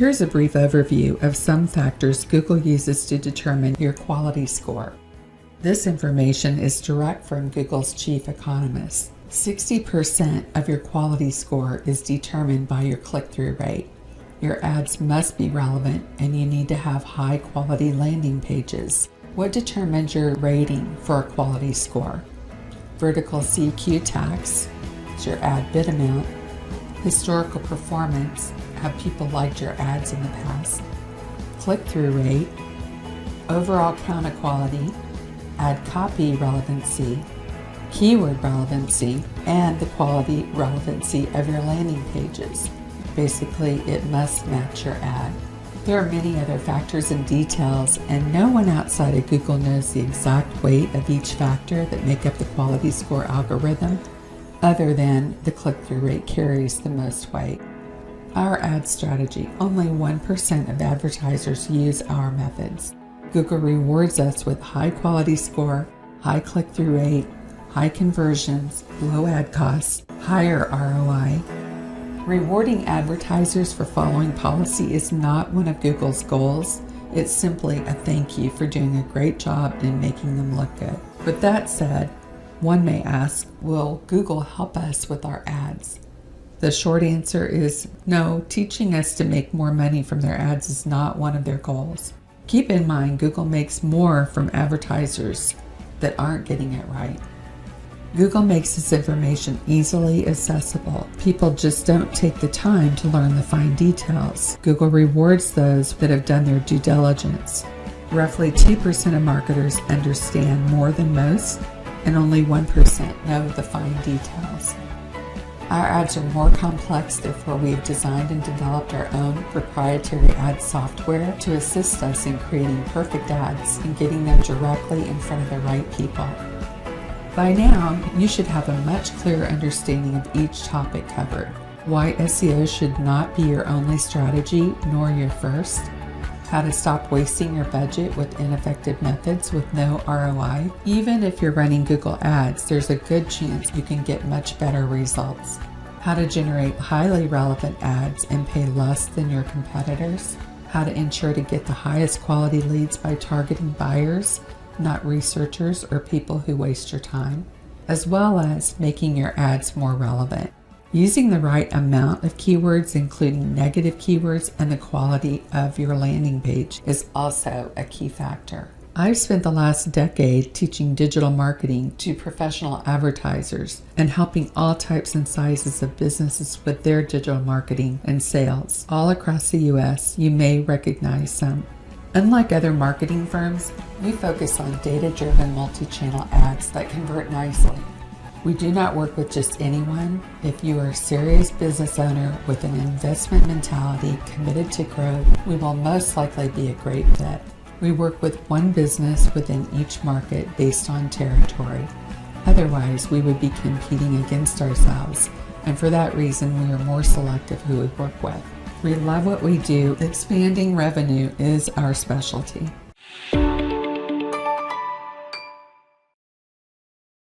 Here's a brief overview of some factors Google uses to determine your quality score. This information is direct from Google's chief economist. 60% of your quality score is determined by your click-through rate. Your ads must be relevant and you need to have high-quality landing pages. What determines your rating for a quality score? Vertical CQ tax, is your ad bid amount, historical performance, have people liked your ads in the past, click-through rate, overall count of quality, ad copy relevancy, keyword relevancy, and the quality relevancy of your landing pages. Basically, it must match your ad. There are many other factors and details, and no one outside of Google knows the exact weight of each factor that make up the quality score algorithm, other than the click-through rate carries the most weight. Our ad strategy, only 1% of advertisers use our methods. Google rewards us with high quality score, high click-through rate, high conversions, low ad costs, higher ROI. Rewarding advertisers for following policy is not one of Google's goals. It's simply a thank you for doing a great job in making them look good. With that said, one may ask, will Google help us with our ads? The short answer is no. Teaching us to make more money from their ads is not one of their goals. Keep in mind, Google makes more from advertisers that aren't getting it right. Google makes this information easily accessible. People just don't take the time to learn the fine details. Google rewards those that have done their due diligence. Roughly 2% of marketers understand more than most, and only 1% know the fine details. Our ads are more complex, therefore we have designed and developed our own proprietary ad software to assist us in creating perfect ads and getting them directly in front of the right people. By now, you should have a much clearer understanding of each topic covered. Why SEO should not be your only strategy, nor your first. How to stop wasting your budget with ineffective methods with no ROI. Even if you're running Google Ads, there's a good chance you can get much better results. How to generate highly relevant ads and pay less than your competitors. How to ensure to get the highest quality leads by targeting buyers, not researchers or people who waste your time, as well as making your ads more relevant. Using the right amount of keywords, including negative keywords, and the quality of your landing page is also a key factor. I've spent the last decade teaching digital marketing to professional advertisers and helping all types and sizes of businesses with their digital marketing and sales. All across the US, you may recognize some. Unlike other marketing firms, we focus on data-driven multi-channel ads that convert nicely. We do not work with just anyone. If you are a serious business owner with an investment mentality committed to growth, we will most likely be a great fit. We work with one business within each market based on territory. Otherwise, we would be competing against ourselves, and for that reason, we are more selective who we work with. We love what we do. Expanding revenue is our specialty.